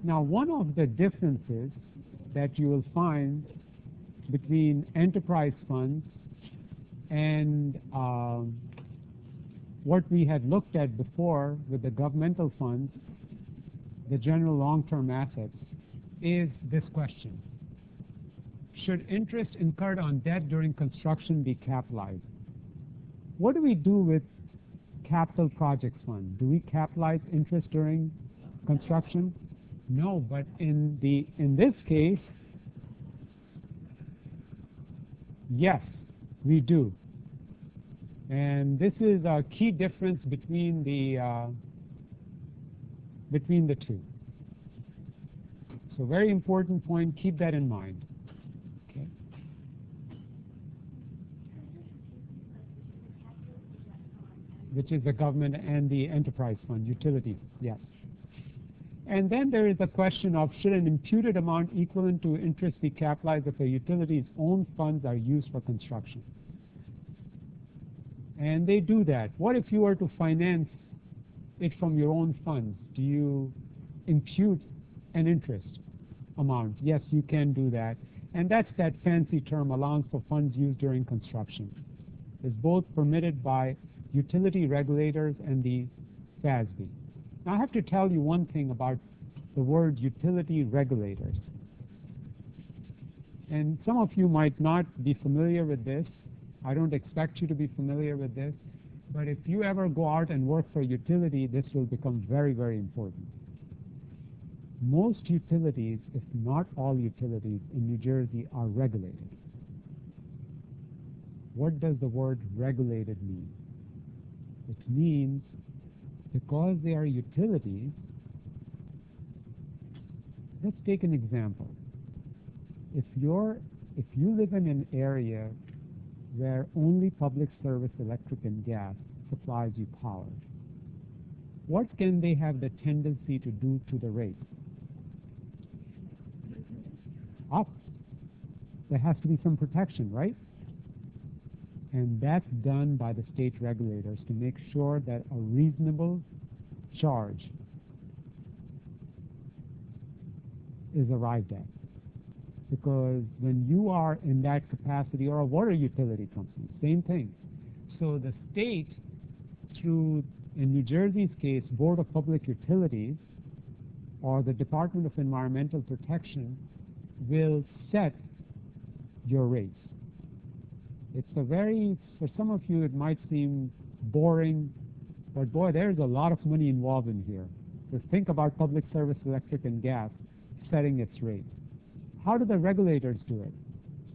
Now, one of the differences that you will find between enterprise funds and what we had looked at before with the governmental funds, the general long-term assets, is this question. Should interest incurred on debt during construction be capitalized? What do we do with capital projects fund? Do we capitalize interest during construction? No, but in this case, yes, we do. And this is a key difference between the two. So very important point, keep that in mind. Okay. Which is the government and the enterprise fund, utilities, yes. And then there is the question of should an imputed amount equivalent to interest be capitalized if a utility's own funds are used for construction? And they do that. What if you were to finance it from your own funds? Do you impute an interest amount? Yes, you can do that. And that's that fancy term, allowance for funds used during construction. It's both permitted by utility regulators and the FASB. Now, I have to tell you one thing about the word utility regulators. And some of you might not be familiar with this. I don't expect you to be familiar with this. But if you ever go out and work for a utility, this will become very, very important. Most utilities, if not all utilities in New Jersey, are regulated. What does the word regulated mean? It means because they are utilities, let's take an example. If you live in an area where only public service electric and gas supplies you power, what can they have the tendency to do to the rates? Up. There has to be some protection, right? And that's done by the state regulators to make sure that a reasonable charge is arrived at. Because when you are in that capacity, or a water utility company, same thing. So the state, through, in New Jersey's case, Board of Public Utilities, or the Department of Environmental Protection, will set your rates. It's a very, for some of you it might seem boring, but boy, there's a lot of money involved in here. Just think about public service electric and gas setting its rates. How do the regulators do it?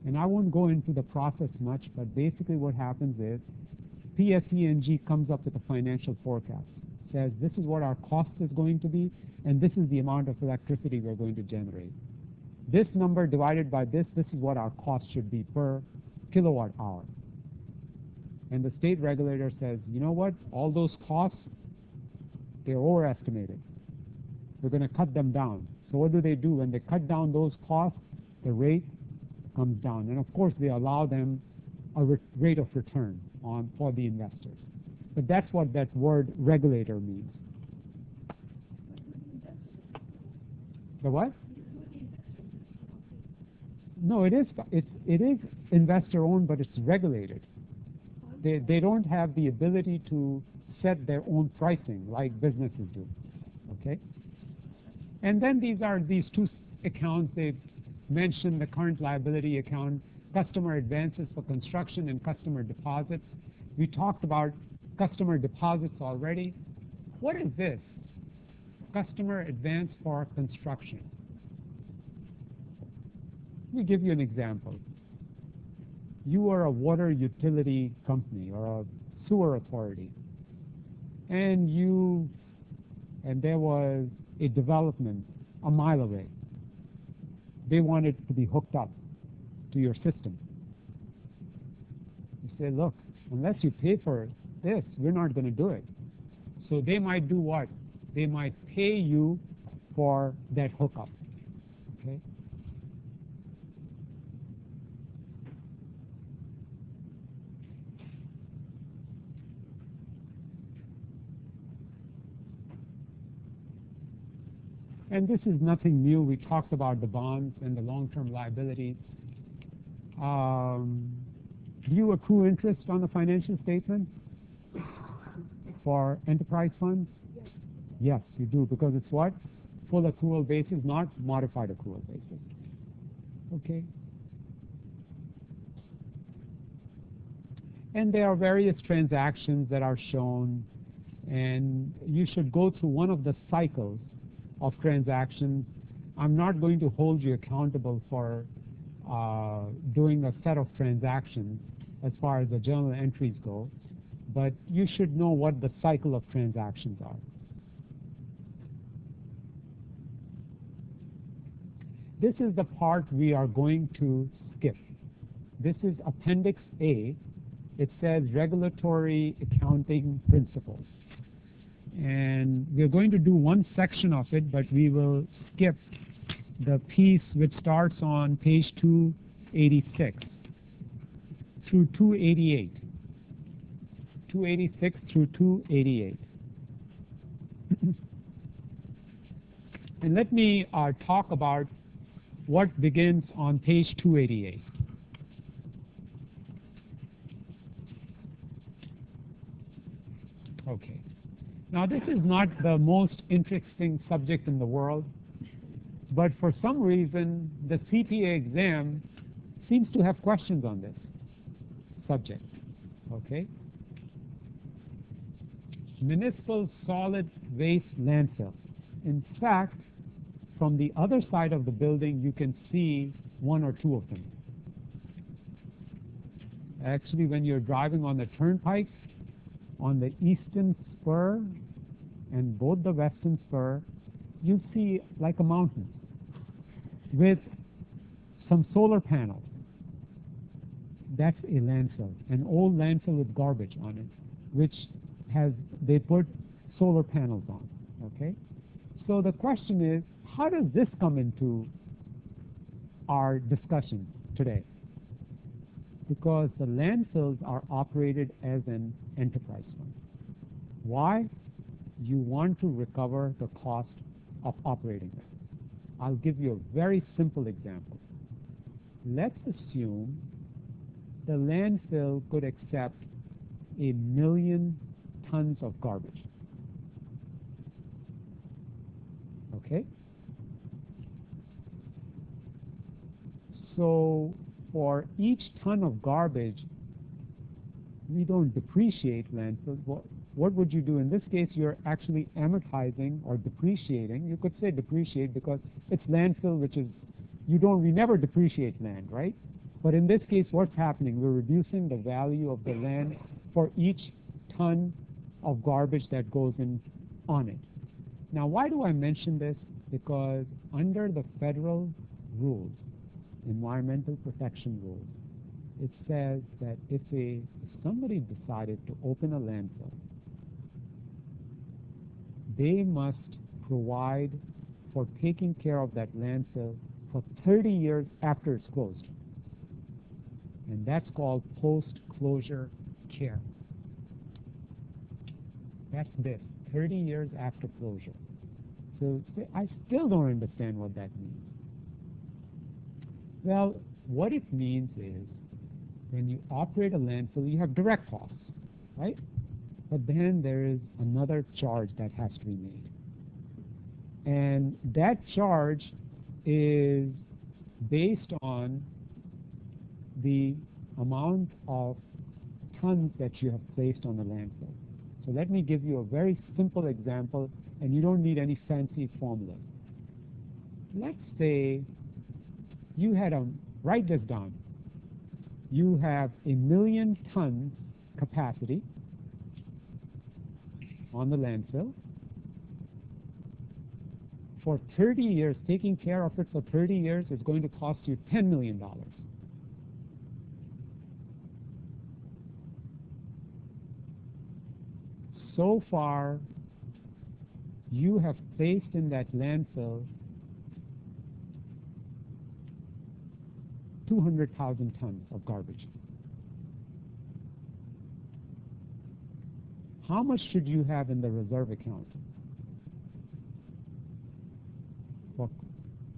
And I won't go into the process much, but basically what happens is PSE&G comes up with a financial forecast. Says this is what our cost is going to be, and this is the amount of electricity we're going to generate. This number divided by this is what our cost should be per kilowatt hour. And the state regulator says, you know what, all those costs, they're overestimated. We're going to cut them down. So what do? When they cut down those costs, the rate comes down. And of course, they allow them a rate of return for the investors. But that's what that word regulator means. The what? No, it is investor owned, but it's regulated. They don't have the ability to set their own pricing like businesses do. Okay? And then these two accounts. They've mentioned the current liability account, customer advances for construction, and customer deposits. We talked about customer deposits already. What is this? Customer advance for construction. Let me give you an example. You are a water utility company or a sewer authority, and there was a development a mile away. They wanted to be hooked up to your system. You say, look, unless you pay for this, we're not going to do it. So they might do what? They might pay you for that hookup. Okay? And this is nothing new. We talked about the bonds and the long-term liabilities. Do you accrue interest on the financial statement for enterprise funds? Yes. Yes, you do, because it's what? Full accrual basis, not modified accrual basis. Okay. And there are various transactions that are shown, and you should go through one of the cycles of transactions. I'm not going to hold you accountable for doing a set of transactions as far as the journal entries go, but you should know what the cycle of transactions are. This is the part we are going to skip. This is Appendix A. It says Regulatory Accounting Principles. And we're going to do one section of it, but we will skip the piece which starts on page 286 through 288. 286 through 288. And let me talk about what begins on page 288. Okay. Now, this is not the most interesting subject in the world, but for some reason, the CPA exam seems to have questions on this subject. Okay? Municipal Solid Waste Landfills. In fact, from the other side of the building, you can see one or two of them. Actually, when you're driving on the turnpike, on the eastern spur and both the western spur, you see like a mountain with some solar panels. That's a landfill, an old landfill with garbage on it, which they put solar panels on. Okay? So the question is, how does this come into our discussion today? Because the landfills are operated as an enterprise fund. Why? You want to recover the cost of operating them. I'll give you a very simple example. Let's assume the landfill could accept 1 million tons of garbage. Okay? So for each ton of garbage, we don't depreciate landfills. What would you do? In this case, you're actually amortizing or depreciating. You could say depreciate because it's landfill, which is, we never depreciate land, right? But in this case, what's happening? We're reducing the value of the land for each ton of garbage that goes in on it. Now, why do I mention this? Because under the federal rules, environmental protection rules, it says that if somebody decided to open a landfill, they must provide for taking care of that landfill for 30 years after it's closed. And that's called post-closure care. That's this, 30 years after closure. So I still don't understand what that means. Well, what it means is when you operate a landfill, you have direct costs, right? But then there is another charge that has to be made. And that charge is based on the amount of tons that you have placed on the landfill. So let me give you a very simple example, and you don't need any fancy formulas. Let's say you had write this down. You have 1 million tons capacity on the landfill. For 30 years, taking care of it for 30 years is going to cost you $10 million. So far, you have placed in that landfill 200,000 tons of garbage. How much should you have in the reserve account?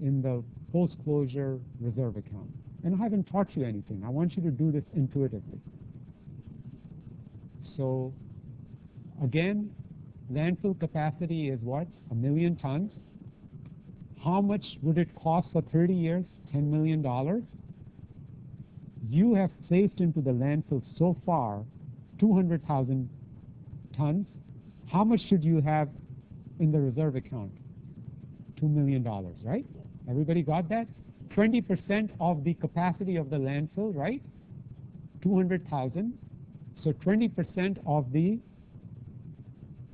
in the post-closure reserve account. And I haven't taught you anything. I want you to do this intuitively. So, again, landfill capacity is what? 1 million tons. How much would it cost for 30 years? $10 million. You have placed into the landfill so far 200,000 tons. How much should you have in the reserve account? $2 million, right? Everybody got that? 20% of the capacity of the landfill, right? 200,000. So 20% of the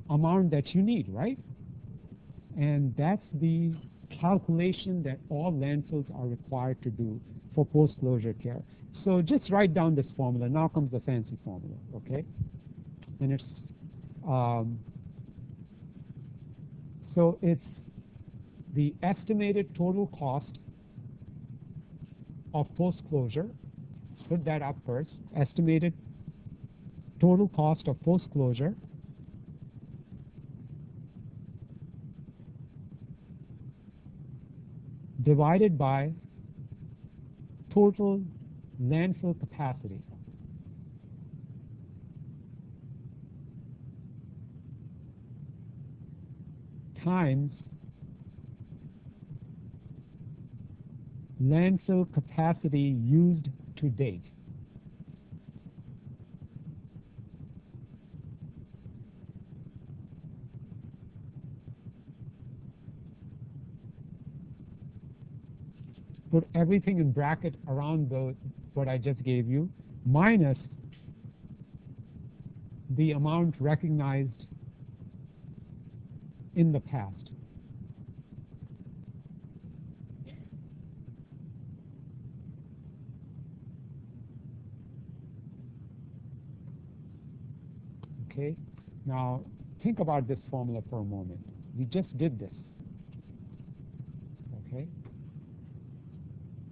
amount that you need, right? And that's the calculation that all landfills are required to do for post-closure care. So just write down this formula. Now comes the fancy formula, okay? And it's, so it's the estimated total cost of post-closure. Put that up first. Estimated total cost of post-closure divided by total landfill capacity. Times landfill capacity used to date. Put everything in bracket around what I just gave you, minus the amount recognized in the past. Okay, now think about this formula for a moment. We just did this. Okay,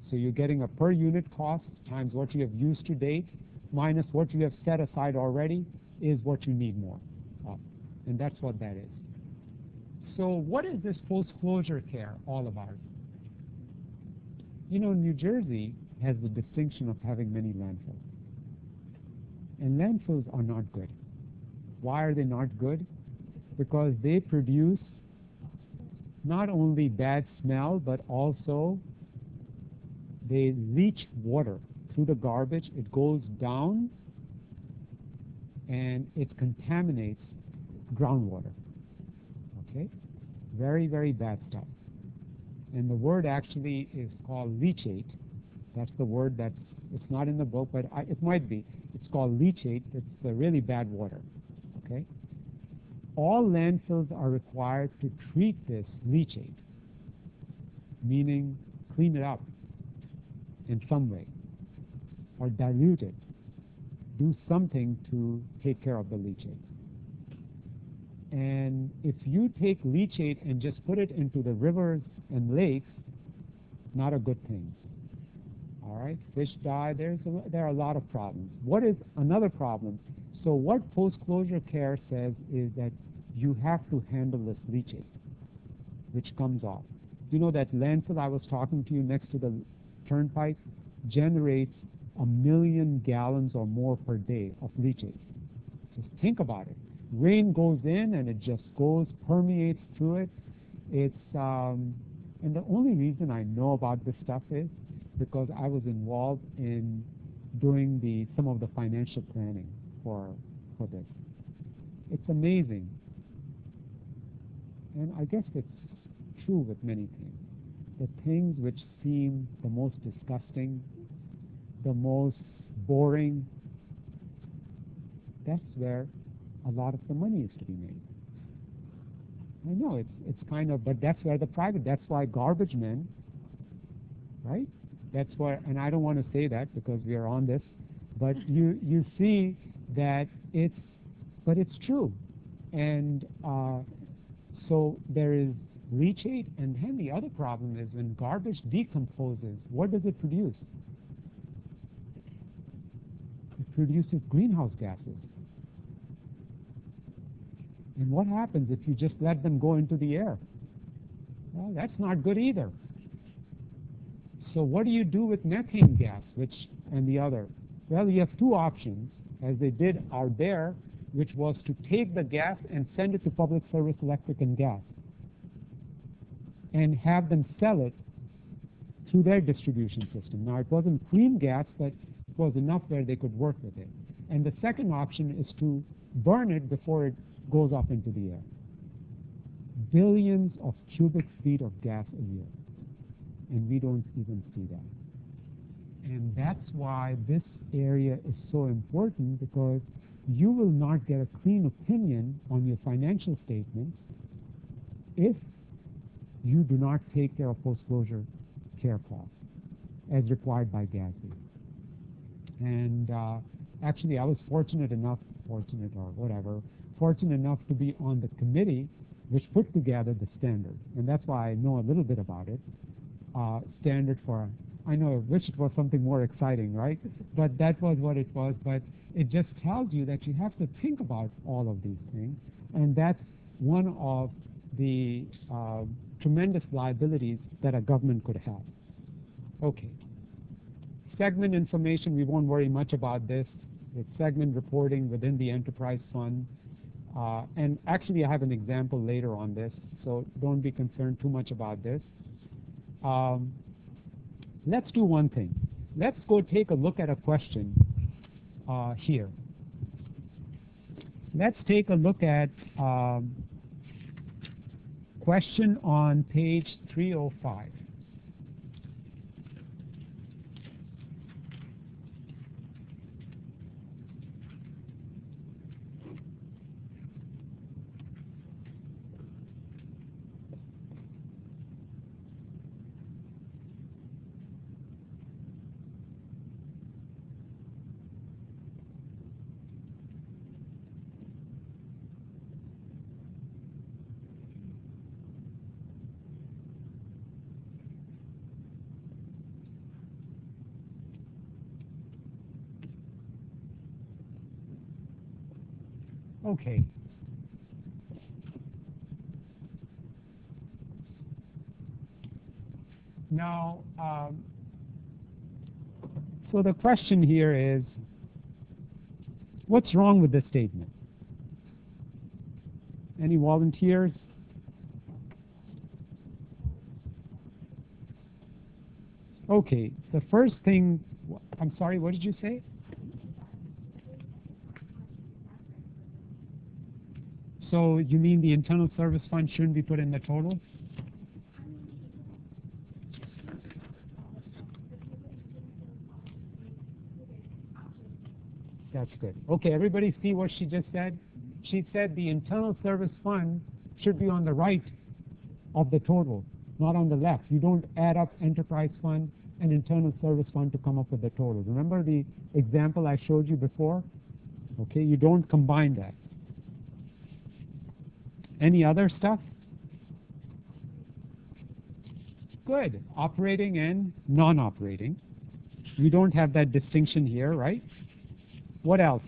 so you're getting a per unit cost times what you have used to date minus what you have set aside already is what you need more of. And that's what that is. So what is this post-closure care all about? You know, New Jersey has the distinction of having many landfills. And landfills are not good. Why are they not good? Because they produce not only bad smell, but also they leach water through the garbage. It goes down and it contaminates groundwater. Okay? Very, very bad stuff. And the word actually is called leachate. That's the word it's not in the book, but it might be. It's called leachate. It's really bad water. Okay? All landfills are required to treat this leachate, meaning clean it up in some way, or dilute it, do something to take care of the leachate. And if you take leachate and just put it into the rivers and lakes, not a good thing. All right, fish die, there are a lot of problems. What is another problem? So what post-closure care says is that you have to handle this leachate, which comes off. You know that landfill I was talking to you next to the turnpike generates 1 million gallons or more per day of leachate. Just think about it. Rain goes in and it just permeates through it. It's and the only reason I know about this stuff is because I was involved in doing some of the financial planning for this. It's amazing. And I guess it's true with many things. The things which seem the most disgusting, the most boring, that's where a lot of the money is to be made. I know it's kind of, but that's where that's why garbage men, right? That's why, and I don't want to say that because we are on this, but you see that but it's true. And so there is leachate, and then the other problem is when garbage decomposes, what does it produce? It produces greenhouse gases. And what happens if you just let them go into the air? Well, that's not good either. So what do you do with methane gas, and the other? Well, you have two options, as they did out there, which was to take the gas and send it to Public Service Electric and Gas and have them sell it through their distribution system. Now, it wasn't clean gas, but it was enough where they could work with it. And the second option is to burn it before it goes up into the air. Billions of cubic feet of gas a year, and we don't even see that. And that's why this area is so important, because you will not get a clean opinion on your financial statements if you do not take care of post-closure care costs as required by GASB. And actually, I was fortunate enough to be on the committee which put together the standard. And that's why I know a little bit about it. Standard for, I know, I wish it was something more exciting, right? But that was what it was. But it just tells you that you have to think about all of these things. And that's one of the tremendous liabilities that a government could have. Okay. Segment information, we won't worry much about this. It's segment reporting within the enterprise fund. And actually, I have an example later on this, so don't be concerned too much about this. Let's do one thing. Let's go take a look at a question here. Let's take a look at question on page 305. Okay. Now, so the question here is, what's wrong with this statement? Any volunteers? Okay, the first thing, I'm sorry, what did you say? So you mean the internal service fund shouldn't be put in the total? That's good. Okay, everybody see what she just said? She said the internal service fund should be on the right of the total, not on the left. You don't add up enterprise fund and internal service fund to come up with the total. Remember the example I showed you before? Okay, you don't combine that. Any other stuff? Good. Operating and non-operating. We don't have that distinction here, right? What else?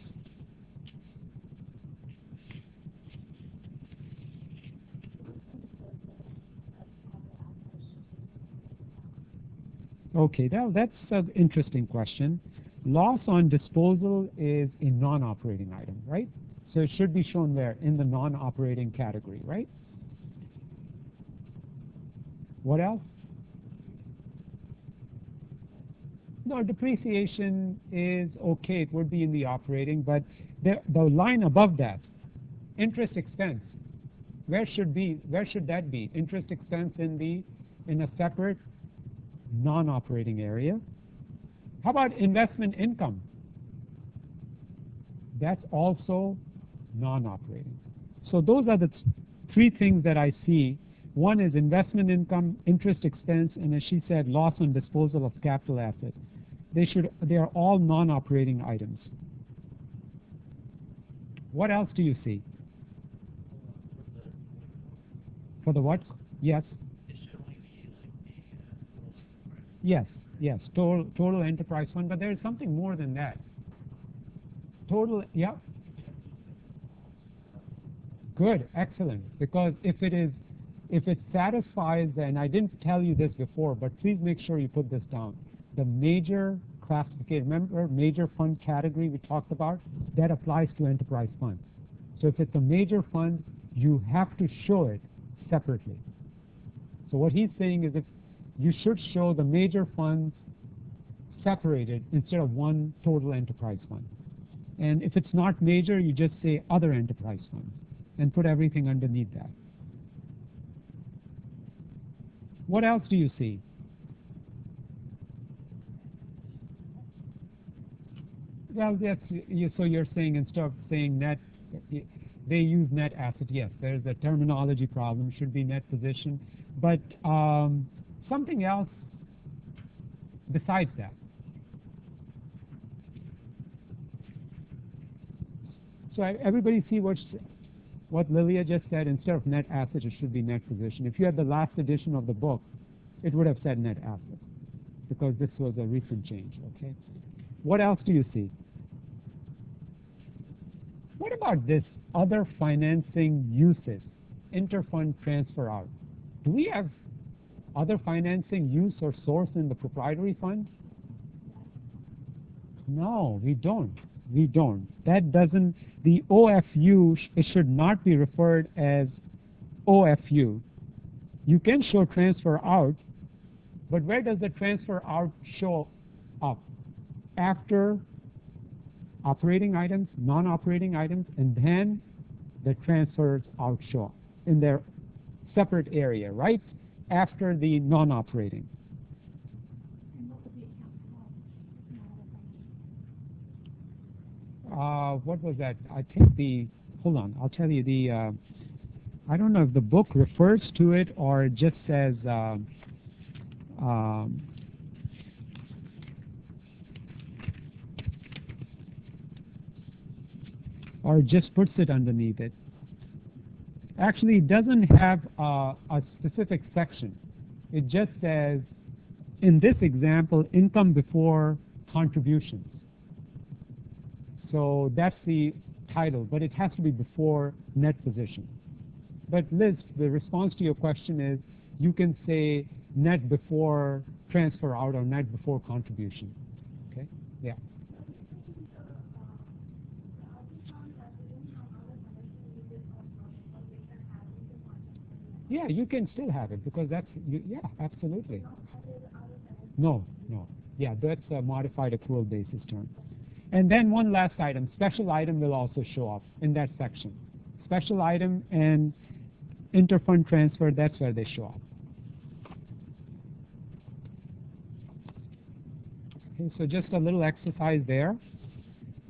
Okay, that's an interesting question. Loss on disposal is a non-operating item, right? So it should be shown there in the non-operating category, right? What else? No, depreciation is okay. It would be in the operating, but the line above that, interest expense, where should that be? Interest expense in a separate non-operating area. How about investment income? That's also non-operating. So those are the three things that I see. One is investment income, interest expense, and as she said, loss on disposal of capital assets. They are all non-operating items. What else do you see? For the what? Yes. Yes, total enterprise fund, but there is something more than that. Total, yeah. Good, excellent. Because if it is if it satisfies, and I didn't tell you this before, but please make sure you put this down. The major classification, remember major fund category we talked about? That applies to enterprise funds. So if it's a major fund, you have to show it separately. So what he's saying is if you should show the major funds separated instead of one total enterprise fund. And if it's not major, you just say other enterprise funds and put everything underneath that. What else do you see? Well, that's, so you're saying instead of saying net, they use net asset. Yes, there's a terminology problem, should be net position. But something else besides that. So everybody see what Lilia just said? Instead of net asset, it should be net position. If you had the last edition of the book, it would have said net asset, because this was a recent change, okay? What else do you see? What about this other financing uses, interfund transfer out? Do we have other financing use or source in the proprietary fund? No, we don't. We don't. That doesn't, the OFU, it should not be referred as OFU. You can show transfer out, but where does the transfer out show up? After operating items, non-operating items, and then the transfers out show up in their separate area, right? After the non-operating. What was that? I think hold on, I'll tell you I don't know if the book refers to it or it just says, or it just puts it underneath it. Actually, it doesn't have a specific section. It just says, in this example, income before contributions. So that's the title, but it has to be before net position. But Liz, the response to your question is, you can say net before transfer out or net before contribution. Okay? Yeah. Yeah, you can still have it because that's, yeah, absolutely. No, no. Yeah, that's a modified accrual basis term. And then one last item, special item will also show up in that section. Special item and interfund transfer, that's where they show up. Okay, so just a little exercise there.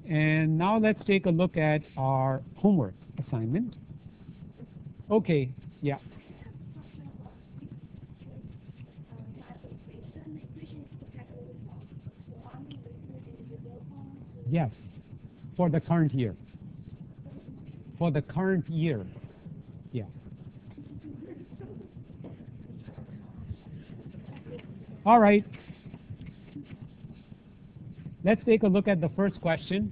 And now let's take a look at our homework assignment. Okay, yeah. Yes, for the current year. For the current year, yeah. All right. Let's take a look at the first question.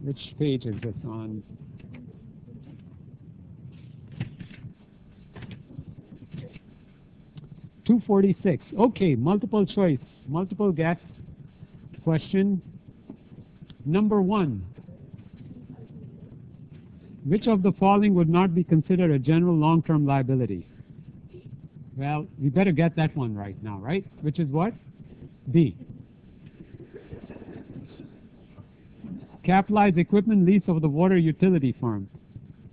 Which page is this on? $246. Okay, multiple choice, multiple guess question. Number 1. Which of the following would not be considered a general long-term liability? Well, we better get that one right now, right? Which is what? B. Capitalized equipment lease of the water utility firm,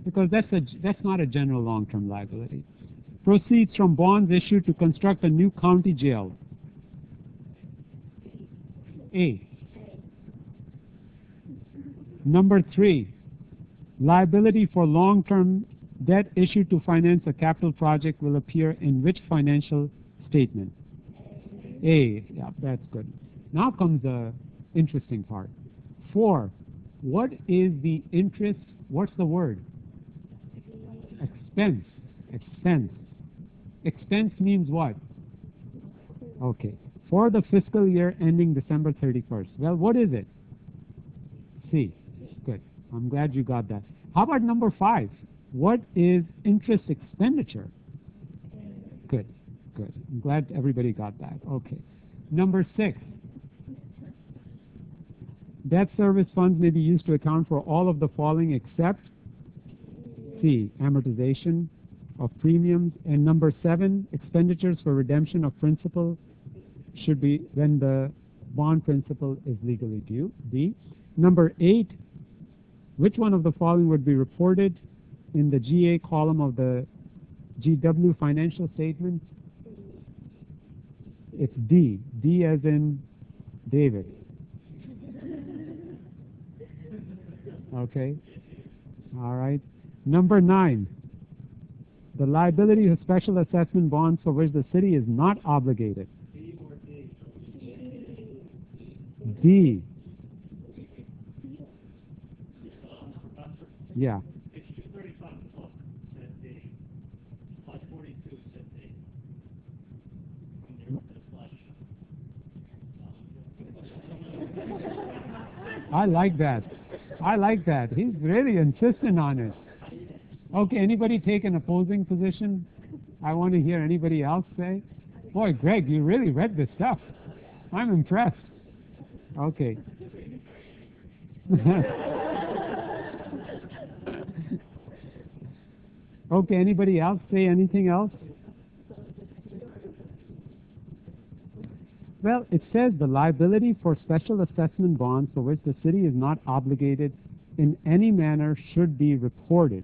because that's not a general long-term liability. Proceeds from bonds issued to construct a new county jail. A. Number 3, liability for long-term debt issued to finance a capital project will appear in which financial statement? A. Yeah, that's good. Now comes the interesting part. 4, what is the interest? What's the word? Expense. Expense. Expense means what? Okay. For the fiscal year ending December 31st. Well, what is it? C. Good. I'm glad you got that. How about number 5? What is interest expenditure? Good, good. I'm glad everybody got that. Okay. Number 6. Debt service funds may be used to account for all of the following except C, amortization of premiums. And number 7, expenditures for redemption of principal should be when the bond principal is legally due. D. Number 8, which one of the following would be reported in the GA column of the GW financial statement? It's D. D as in David. Okay. All right. Number 9, the liability of special assessment bonds for which the city is not obligated. D. Yeah. I like that. I like that. He's really insistent on it. Okay, anybody take an opposing position? I want to hear anybody else say. Boy, Greg, you really read this stuff. I'm impressed. Okay. Okay, anybody else say anything else? Well, it says the liability for special assessment bonds for which the city is not obligated in any manner should be reported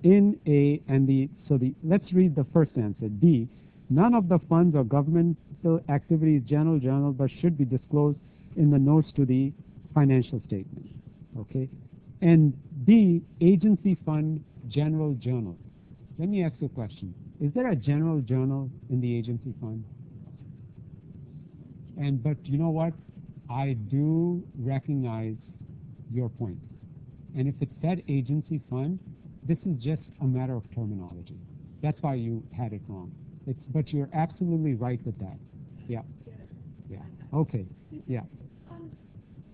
in a, and the, so the, let's read the first answer. D, none of the funds or governmental activities general journal but should be disclosed in the notes to the financial statement. Okay. And D, agency fund general journal. Let me ask you a question. Is there a general journal in the agency fund? And but you know what? I do recognize your point. And if it said agency fund, this is just a matter of terminology. That's why you had it wrong. It's, but you're absolutely right with that. Yeah. Yeah. Okay. Yeah.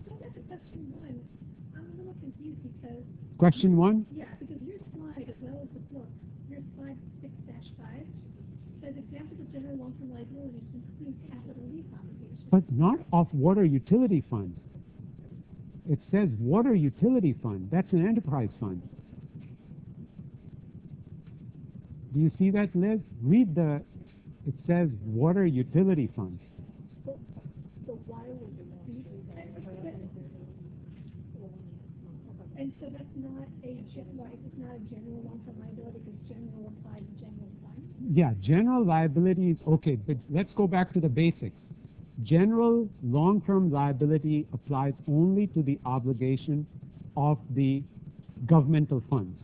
So that's question 1. I'm a little confused because... Question 1? Yeah, because your slide, as well as the book, your slide 6-5, says examples of general long-term liabilities include capital lease obligations. But not of water utility fund. It says water utility fund. That's an enterprise fund. Do you see that, Liz? Read the, it says water utility fund. So why would you and so that's not it's not a general long-term liability because general applies to general fund? Yeah, general liability is okay, but let's go back to the basics. General long-term liability applies only to the obligation of the governmental funds,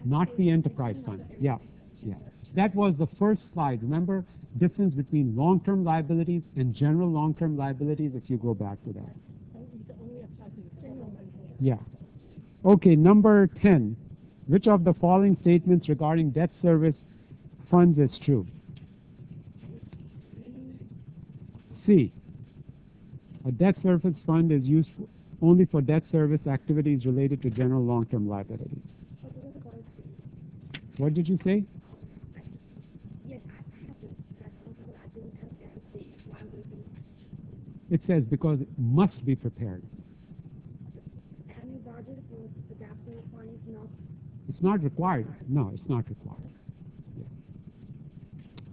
not the enterprise fund. Yeah, yeah. That was the first slide. Remember, difference between long-term liabilities and general long-term liabilities, if you go back to that. Yeah. Okay, number 10. Which of the following statements regarding debt service funds is true? C. A debt service fund is used only for debt service activities related to general long-term liabilities. What did you say? It says because it must be prepared. It's not required. No, it's not required. Yeah.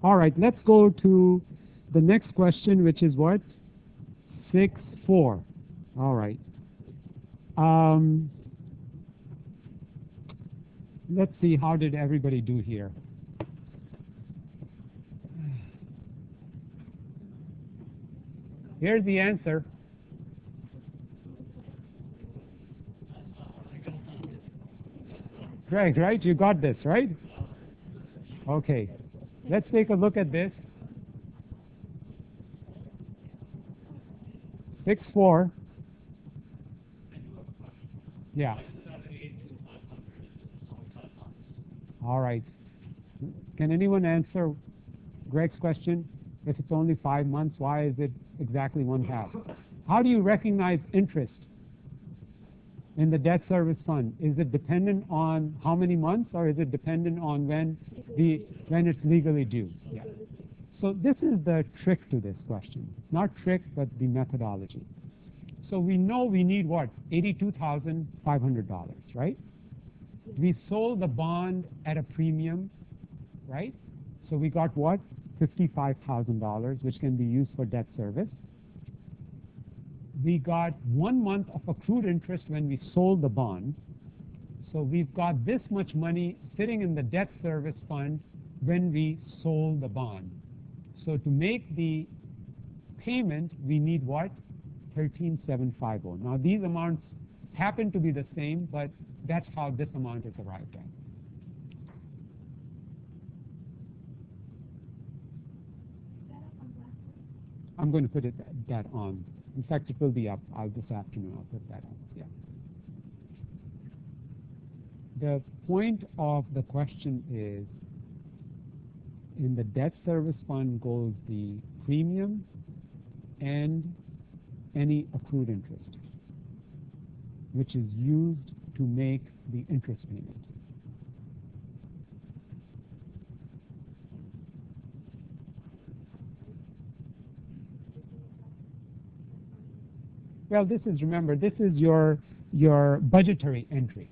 All right, let's go to the next question, which is what? 6.4. All right. Let's see, how did everybody do here? Here's the answer. Greg, right? You got this, right? Okay. Let's take a look at this. 6.4. Yeah. All right. Can anyone answer Greg's question? If it's only 5 months, why is it exactly 1/2? How do you recognize interest? In the debt service fund, is it dependent on how many months, or is it dependent on when it's legally due? Yeah. So this is the trick to this question. Not trick, but the methodology. So we know we need what? $82,500, right? We sold the bond at a premium, right? So we got what? $55,000, which can be used for debt service. We got 1 month of accrued interest when we sold the bond. So we've got this much money sitting in the debt service fund when we sold the bond. So to make the payment, we need what? $13,750. Now these amounts happen to be the same, but that's how this amount is arrived at. I'm going to put that on. In fact, it will be up this afternoon. I'll put that on. Yeah. The point of the question is, in the debt service fund goes the premium and any accrued interest, which is used to make the interest payment. Well, this is, remember, this is your budgetary entry.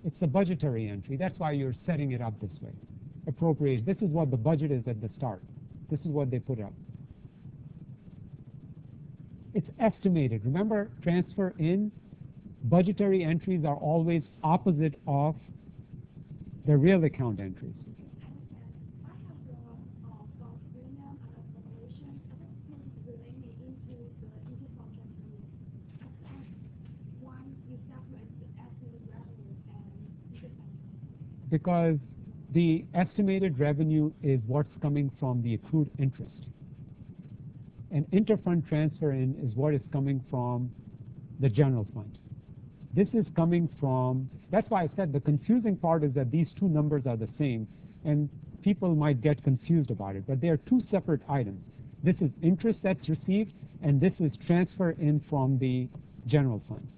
It's a budgetary entry. That's why you're setting it up this way. Appropriation. This is what the budget is at the start. This is what they put up. It's estimated. Remember, transfer in, budgetary entries are always opposite of the real account entries. Because the estimated revenue is what's coming from the accrued interest. And interfund transfer in is what is coming from the general fund. This is coming from, that's why I said the confusing part is that these two numbers are the same, and people might get confused about it, but they are two separate items. This is interest that's received, and this is transfer in from the general fund.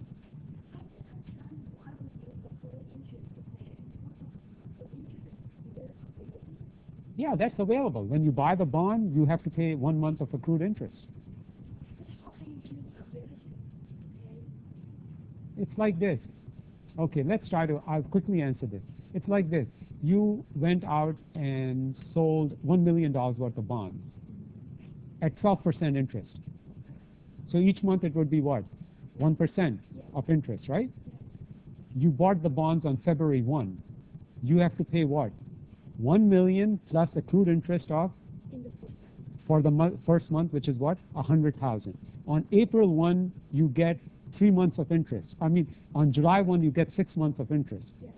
Yeah, that's available. When you buy the bond, you have to pay 1 month of accrued interest. It's like this. Okay, I'll quickly answer this. It's like this. You went out and sold $1 million worth of bonds at 12% interest. So each month it would be what? 1% of interest, right? You bought the bonds on February 1. You have to pay what? 1 million plus accrued interest of for the first month, which is what? 100,000. On April 1, you get 3 months of interest. I mean, on July 1, you get 6 months of interest. Yes.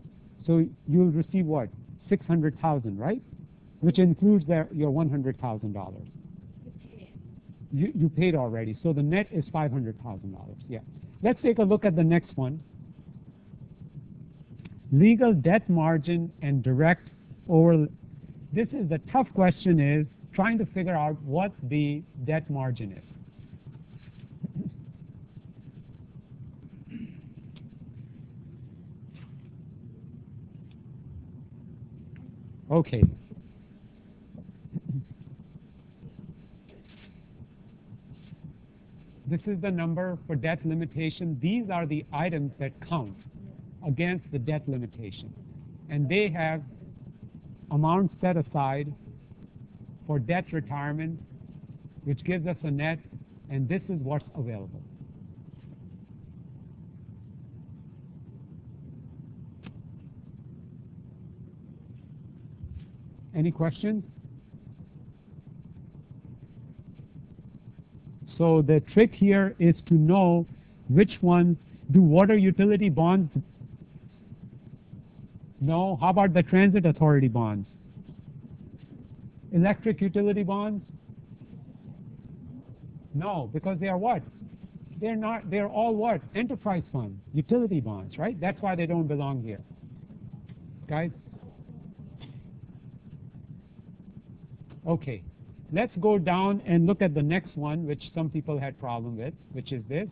So you'll receive what? 600,000, right? Which includes your $100,000. You paid already. So the net is $500,000. Yeah. Let's take a look at the next one. Legal debt margin and direct over. This is the tough question, is trying to figure out what the debt margin is. Okay. This is the number for debt limitation. These are the items that count against the debt limitation. And they have amounts set aside for debt retirement, which gives us a net, and this is what's available. Any questions? So the trick here is to know which ones. Do water utility bonds? No. How about the transit authority bonds? Electric utility bonds? No, because they are what? They're not. They're all what? Enterprise funds, utility bonds, right? That's why they don't belong here. Guys? Okay. Let's go down and look at the next one, which some people had problem with, which is this.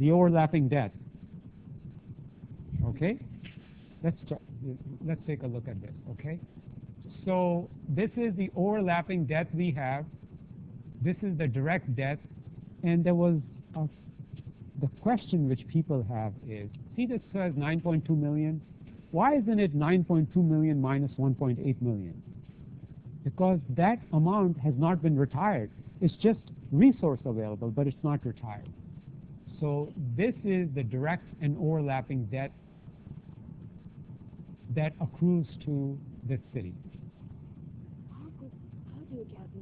the overlapping debt. Okay? Let's take a look at this, okay? So this is the overlapping debt we have. This is the direct debt. And there was the question which people have is, see this says 9.2 million. Why isn't it 9.2 million minus 1.8 million? Because that amount has not been retired. It's just resource available, but it's not retired. So this is the direct and overlapping debt that accrues to this city. How do you get the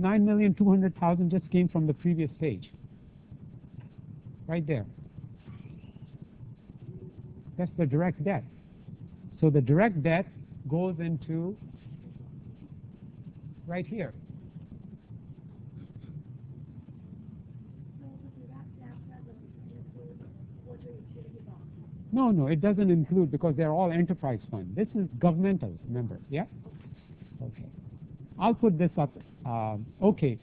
9,200,000? 9,200,000 just came from the previous page. Right there. That's the direct debt. So the direct debt goes into right here. No, it doesn't include because they're all enterprise fund. This is governmental, remember, yeah? Okay. I'll put this up. Okay,